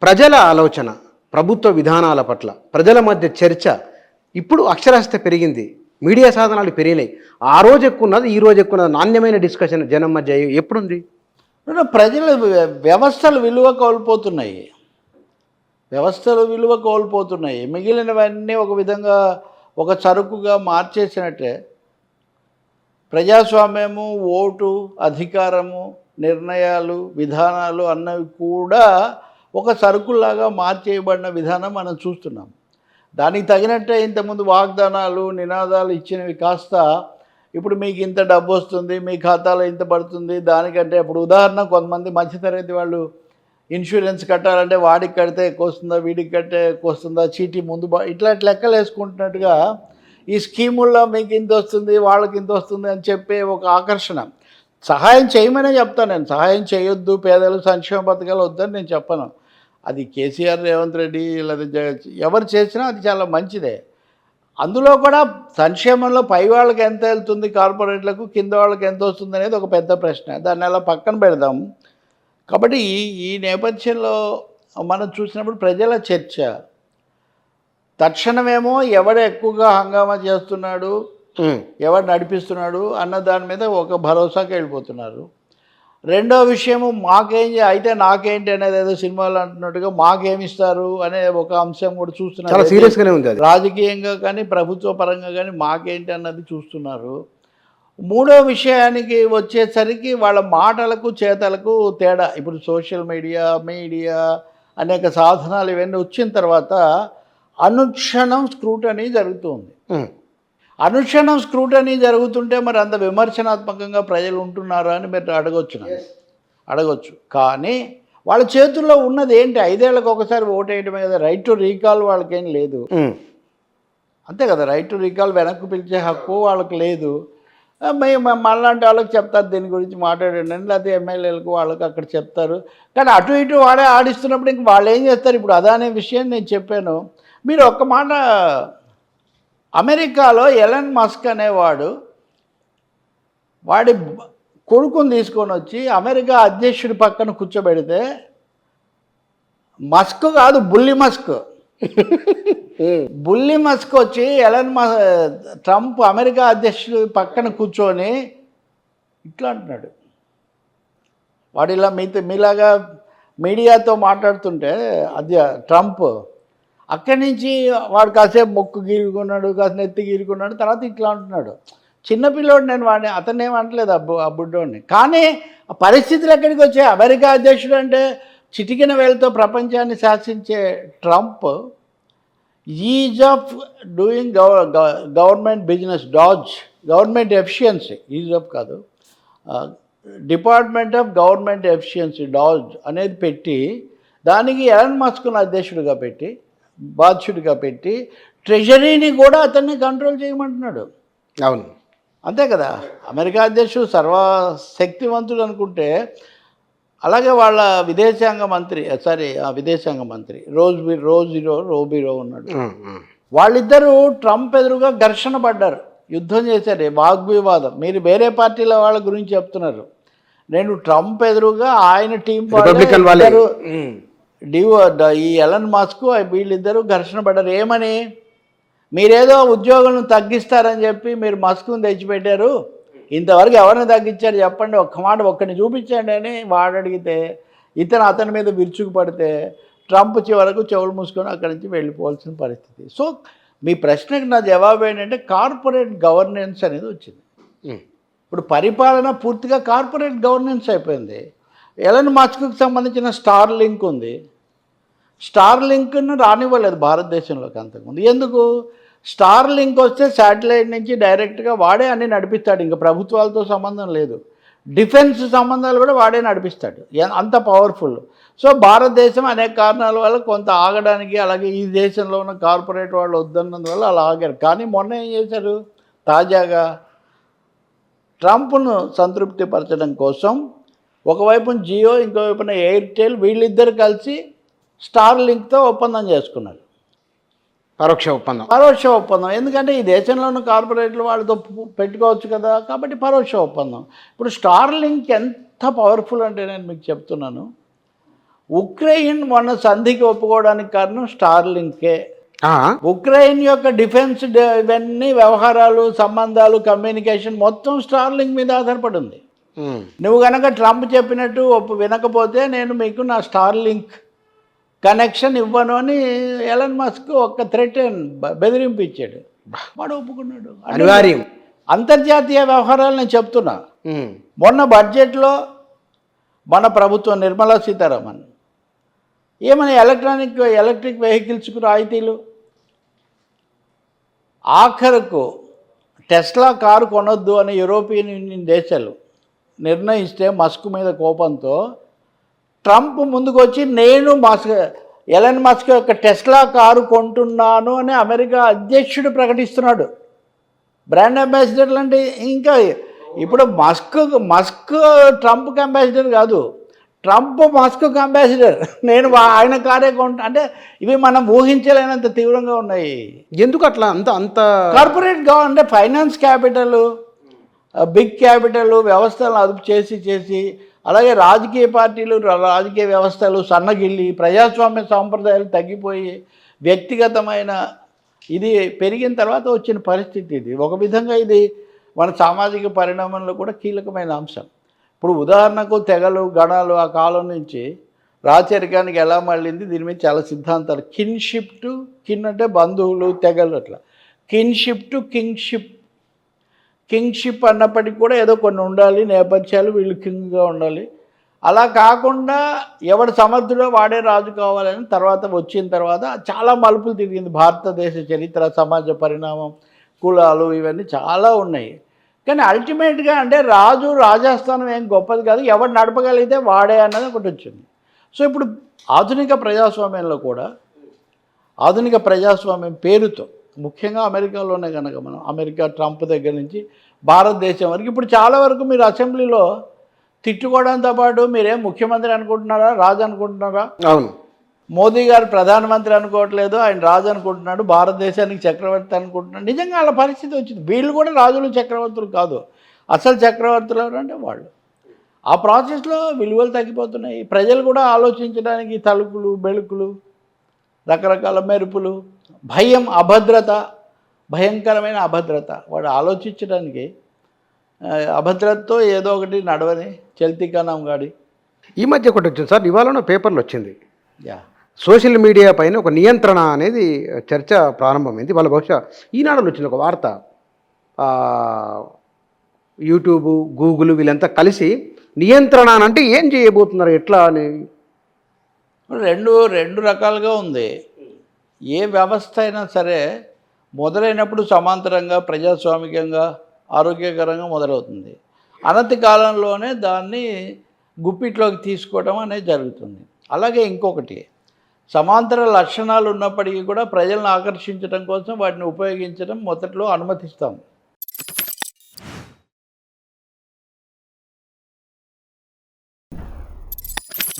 ప్రజల ఆలోచన, ప్రభుత్వ విధానాల పట్ల ప్రజల మధ్య చర్చ ఇప్పుడు అక్షరాస్యత పెరిగింది. మీడియా సాధనాలు పెరిగినాయి. ఆ రోజు ఎక్కున్నది, ఈ రోజు ఎక్కున్నది. నాణ్యమైన డిస్కషన్ జనం మధ్య ఎప్పుడుంది? ప్రజల వ్యవస్థలు విలువ కోల్పోతున్నాయి. వ్యవస్థలు విలువ కోల్పోతున్నాయి. మిగిలినవన్నీ ఒక విధంగా ఒక సరుకుగా మార్చేసినట్టే ప్రజాస్వామ్యము, ఓటు, అధికారము, నిర్ణయాలు, విధానాలు అన్నవి కూడా ఒక సరుకుల్లాగా మార్చేయబడిన విధానం మనం చూస్తున్నాం. దానికి తగినట్టే ఇంతకుముందు వాగ్దానాలు, నినాదాలు ఇచ్చినవి కాస్త ఇప్పుడు మీకు ఇంత డబ్బు వస్తుంది, మీ ఖాతాలో ఇంత పడుతుంది, దానికంటే ఇప్పుడు ఉదాహరణ కొంతమంది మధ్యతరగతి వాళ్ళు ఇన్సూరెన్స్ కట్టాలంటే వాడికి కడితే ఎక్కువ వస్తుందా, వీడికి కడితే ఎక్కువ వస్తుందా, చీటీ ముందు ఇట్లా లెక్కలు వేసుకుంటున్నట్టుగా ఈ స్కీముల్లో మీకు ఇంత వస్తుంది, వాళ్ళకి ఇంత వస్తుంది అని చెప్పే ఒక ఆకర్షణ. సహాయం చేయమనే చెప్తాను నేను. సహాయం చేయొద్దు, పేదలు సంక్షేమ పథకాలు వద్దని నేను చెప్పను. అది కేసీఆర్, రేవంత్ రెడ్డి లేదా ఎవరు చేసినా అది చాలా మంచిదే. అందులో కూడా సంక్షేమంలో పై వాళ్ళకి ఎంత వెళ్తుంది కార్పొరేట్లకు, కింద వాళ్ళకి ఎంత వస్తుంది అనేది ఒక పెద్ద ప్రశ్న. దాన్ని అలా పక్కన పెడదాం. కాబట్టి ఈ నేపథ్యంలో మనం చూసినప్పుడు ప్రజల చర్చ తక్షణమేమో ఎవడు ఎక్కువగా హంగామా చేస్తున్నాడు, ఎవడు నడిపిస్తున్నాడు అన్న దాని మీద ఒక భరోసాకి వెళ్ళిపోతున్నారు. రెండో విషయము అయితే నాకేంటి అనేది ఏదో సినిమాలు అంటున్నట్టుగా మాకేమిస్తారు అనే ఒక అంశం కూడా చూస్తున్నారు. చాలా సీరియస్గానే ఉంది. రాజకీయంగా కానీ ప్రభుత్వ పరంగా కానీ మాకేంటి అన్నది చూస్తున్నారు. మూడో విషయానికి వచ్చేసరికి వాళ్ళ మాటలకు చేతలకు తేడా. ఇప్పుడు సోషల్ మీడియా అనేక సాధనాలు ఇవన్నీ వచ్చిన తర్వాత అనుక్షణం స్క్రూటనీ జరుగుతుంది. అనుక్షణం స్క్రూటనీ జరుగుతుంటే మరి అంత విమర్శనాత్మకంగా ప్రజలు ఉంటున్నారా అని మీరు అడగొచ్చు. కానీ వాళ్ళ చేతుల్లో ఉన్నది ఏంటి? 5 ఏళ్ళకి ఒకసారి ఓటేయడమే కదా. రైట్ టు రీకాల్ వాళ్ళకేం లేదు, అంతే కదా. రైట్ టు రీకాల్ వెనక్కి పిలిచే హక్కు వాళ్ళకి లేదు. మనలాంటి వాళ్ళకి చెప్తారు దీని గురించి మాట్లాడండి అని, లేకపోతే ఎమ్మెల్యేలకు వాళ్ళకి అక్కడ చెప్తారు. కానీ అటు ఇటు వాడే ఆడిస్తున్నప్పుడు ఇంక వాళ్ళు ఏం చేస్తారు? ఇప్పుడు అదానే విషయం నేను చెప్పాను. మీరు ఒక్క మాట, అమెరికాలో ఎలన్ మస్క్ అనేవాడు వాడి కొడుకుని తీసుకొని వచ్చి అమెరికా అధ్యక్షుడి పక్కన కూర్చోబెడితే, మస్క్ కాదు బుల్లి మస్క్ బుల్లి మస్క్ వచ్చి ట్రంప్ అమెరికా అధ్యక్షుడి పక్కన కూర్చొని ఇట్లా అంటున్నాడు. వాడు ఇలా మీలాగా మీడియాతో మాట్లాడుతుంటే ట్రంప్ అక్కడి నుంచి వాడు కాసేపు మొక్కు గీరుకున్నాడు, కాసేపు నెత్తి గీరుకున్నాడు, తర్వాత ఇట్లా అంటున్నాడు. చిన్నపిల్లోడు నేను అతన్ని ఏమంటలేదు ఆ బుడ్డోడిని. కానీ ఆ పరిస్థితులు ఎక్కడికి వచ్చాయి? అమెరికా అధ్యక్షుడు అంటే చిటికిన వేలతో ప్రపంచాన్ని శాసించే Trump is of doing government business government efficiency, is of కాదు, డిపార్ట్మెంట్ ఆఫ్ గవర్నమెంట్ ఎఫిషియన్సీ అనేది పెట్టి, దానికి ఎలన్ మస్క్ను అధ్యక్షుడిగా పెట్టి, బాధ్యుడిగా పెట్టి, ట్రెజరీని కూడా అతన్ని కంట్రోల్ చేయమంటున్నాడు. అవును, అంతే కదా. అమెరికా అధ్యక్షుడు సర్వశక్తివంతుడు అనుకుంటే, అలాగే వాళ్ళ విదేశాంగ మంత్రి రోబిరో ఉన్నాడు. వాళ్ళిద్దరూ ట్రంప్ ఎదురుగా ఘర్షణ పడ్డారు, యుద్ధం చేశారు, వాగ్వివాదం. మీరు వేరే పార్టీల వాళ్ళ గురించి చెప్తున్నారు, నేను ట్రంప్ ఎదురుగా ఆయన టీం వాళ్ళు ఈ ఎలన్ మస్క్ వీళ్ళిద్దరూ ఘర్షణ పడ్డారు. ఏమని? మీరేదో ఉద్యోగులను తగ్గిస్తారని చెప్పి మీరు మస్క్ను తెచ్చిపెట్టారు, ఇంతవరకు ఎవరిని తగ్గించారు చెప్పండి, ఒక్కరిని చూపించండి అని వాడు అడిగితే, అతని మీద విరుచుకు పడితే ట్రంప్ చివరకు చెవులు మూసుకొని అక్కడి నుంచి వెళ్ళిపోవాల్సిన పరిస్థితి. సో మీ ప్రశ్నకు నా జవాబు ఏంటంటే కార్పొరేట్ గవర్నెన్స్ అనేది వచ్చింది. ఇప్పుడు పరిపాలన పూర్తిగా కార్పొరేట్ గవర్నెన్స్ అయిపోయింది. ఎలన్ మస్క్కి సంబంధించిన స్టార్ లింక్ ఉంది. స్టార్ లింక్ను రానివ్వలేదు భారతదేశంలోకి అంతకుముందు. ఎందుకు? స్టార్ లింక్ వస్తే శాటిలైట్ నుంచి డైరెక్ట్గా వాడే అన్నీ నడిపిస్తాడు, ఇంకా ప్రభుత్వాలతో సంబంధం లేదు. డిఫెన్స్ సంబంధాలు కూడా వాడే నడిపిస్తాడు, అంత పవర్ఫుల్. సో భారతదేశం అనేక కారణాల వల్ల కొంత ఆగడానికి, అలాగే ఈ దేశంలో ఉన్న కార్పొరేట్ వాళ్ళు వద్దన్నందువల్ల అలా ఆగారు. కానీ మొన్న ఏం చేశారు? తాజాగా ట్రంప్ను సంతృప్తిపరచడం కోసం ఒకవైపున జియో, ఇంకోవైపున ఎయిర్టెల్, వీళ్ళిద్దరు కలిసి స్టార్ లింక్తో ఒప్పందం చేసుకున్నారు. పరోక్ష ఒప్పందం. ఎందుకంటే ఈ దేశంలో ఉన్న కార్పొరేట్లు వాళ్ళతో పెట్టుకోవచ్చు కదా, కాబట్టి పరోక్ష ఒప్పందం. ఇప్పుడు స్టార్ లింక్ ఎంత పవర్ఫుల్ అంటే నేను మీకు చెప్తున్నాను, ఉక్రెయిన్ మొన్న సంధికి ఒప్పుకోవడానికి కారణం స్టార్లింకే. ఆ, ఉక్రెయిన్ యొక్క డిఫెన్స్ ఇవన్నీ వ్యవహారాలు, సంబంధాలు, కమ్యూనికేషన్ మొత్తం స్టార్లింక్ మీద ఆధారపడి ఉంది. ఉమ్, నువ్వు కనుక ట్రంప్ చెప్పినట్టు వినకపోతే నేను మీకు నా స్టార్లింక్ కనెక్షన్ ఇవ్వను అని ఎలన్ మస్క్ ఒక్క థ్రెట్ బెదిరింపు ఇచ్చాడు. వాడు ఒప్పుకున్నాడు. అనివార్యం. అంతర్జాతీయ వ్యవహారాలు నేను చెప్తున్నా. ఉమ్, మొన్న బడ్జెట్లో మన ప్రభుత్వం నిర్మలా సీతారామన్ ఏమని ఎలక్ట్రిక్ వెహికల్స్కు రాయితీలు, ఆఖరకు టెస్లా కారు కొనొద్దు అని యూరోపియన్ యూనియన్ దేశాలు నిర్ణయిస్తే మస్క్ మీద కోపంతో ట్రంప్ ముందుకు వచ్చి నేను ఎలన్ మస్క్ యొక్క టెస్లా కారు కొంటున్నాను అని అమెరికా అధ్యక్షుడు ప్రకటిస్తున్నాడు. బ్రాండ్ అంబాసిడర్లు అంటే ఇంకా ఇప్పుడు మస్క్ ట్రంప్కి అంబాసిడర్ కాదు, ట్రంప్ మస్క్కి అంబాసిడర్. నేను ఆయన కారే కొంటా అంటే ఇవి మనం ఊహించలేనంత తీవ్రంగా ఉన్నాయి. ఎందుకు అట్లా అంత అంత కార్పొరేట్గా అంటే ఫైనాన్స్ క్యాపిటల్, బిగ్ క్యాపిటల్ వ్యవస్థలను అదుపు చేసి అలాగే రాజకీయ పార్టీలు, రాజకీయ వ్యవస్థలు సన్నగిల్లి ప్రజాస్వామ్య సాంప్రదాయాలు తగ్గిపోయి వ్యక్తిగతమైన ఇది పెరిగిన తర్వాత వచ్చిన పరిస్థితి ఇది. ఒక విధంగా ఇది మన సామాజిక పరిణామంలో కూడా కీలకమైన అంశం. ఇప్పుడు ఉదాహరణకు తెగలు, గణాలు ఆ కాలం నుంచి రాచరికానికి ఎలా మళ్ళింది, దీని మీద చాలా సిద్ధాంతాలు. కిన్షిప్ టు అంటే బంధువులు, తెగలు, అట్లా కిన్షిప్ టు కింగ్షిప్ అన్నప్పటికీ కూడా ఏదో కొన్ని ఉండాలి నేపథ్యాలు, వీళ్ళు కింగ్గా ఉండాలి. అలా కాకుండా ఎవడు సమర్థుడో వాడే రాజు కావాలని వచ్చిన తర్వాత చాలా మలుపులు తిరిగింది భారతదేశ చరిత్ర, సమాజ పరిణామం, కులాలు ఇవన్నీ చాలా ఉన్నాయి. కానీ అల్టిమేట్గా అంటే రాజాస్థానం ఏం గొప్పది కాదు, ఎవడు నడపగలిగితే వాడే అన్నది ఒకటి వచ్చింది. సో ఇప్పుడు ఆధునిక ప్రజాస్వామ్యంలో కూడా ఆధునిక ప్రజాస్వామ్యం పేరుతో ముఖ్యంగా అమెరికాలోనే కనుక మనం అమెరికా ట్రంప్ దగ్గర నుంచి భారతదేశం వరకు ఇప్పుడు చాలా వరకు మీరు అసెంబ్లీలో తిట్టుకోవడంతో పాటు మీరేం ముఖ్యమంత్రి అనుకుంటున్నారా, రాజు అనుకుంటున్నారా? అవును, మోదీ గారు ప్రధానమంత్రి అనుకోవట్లేదు, ఆయన రాజు అనుకుంటున్నాడు, భారతదేశానికి చక్రవర్తి అనుకుంటున్నాడు. నిజంగా వాళ్ళ పరిస్థితి వచ్చింది. వీళ్ళు కూడా రాజులు చక్రవర్తులు కాదు, అసలు చక్రవర్తులు ఎవరంటే వాళ్ళు. ఆ ప్రాసెస్లో విలువలు తగ్గిపోతున్నాయి. ప్రజలు కూడా ఆలోచించడానికి తలుపులు, బెళుకులు, రకరకాల మెరుపులు, భయం, అభద్రత, భయంకరమైన అభద్రత. వాడు ఆలోచించడానికి అభద్రతతో ఏదో ఒకటి నడవని చల్తీకనం గాడి. ఈ మధ్య ఒకటి వచ్చింది సార్, ఇవాళ పేపర్లో వచ్చింది. యా, సోషల్ మీడియా పైన ఒక నియంత్రణ అనేది చర్చ ప్రారంభమైంది. వాళ్ళ బహుశా ఈనాడులో వచ్చింది ఒక వార్త. యూట్యూబ్, గూగుల్ వీళ్ళంతా కలిసి నియంత్రణ అంటే ఏం చేయబోతున్నారు, ఎట్లా అని. రెండు రకాలుగా ఉంది. ఏ వ్యవస్థ అయినా సరే మొదలైనప్పుడు సమాంతరంగా, ప్రజాస్వామికంగా, ఆరోగ్యకరంగా మొదలవుతుంది. అనతి కాలంలోనే దాన్ని గుప్పిట్లోకి తీసుకోవడం అనేది జరుగుతుంది. అలాగే ఇంకొకటి, సమాంతర లక్షణాలు ఉన్నప్పటికీ కూడా ప్రజలను ఆకర్షించడం కోసం వాటిని ఉపయోగించడం మొదట్లో అనుమతిస్తాం.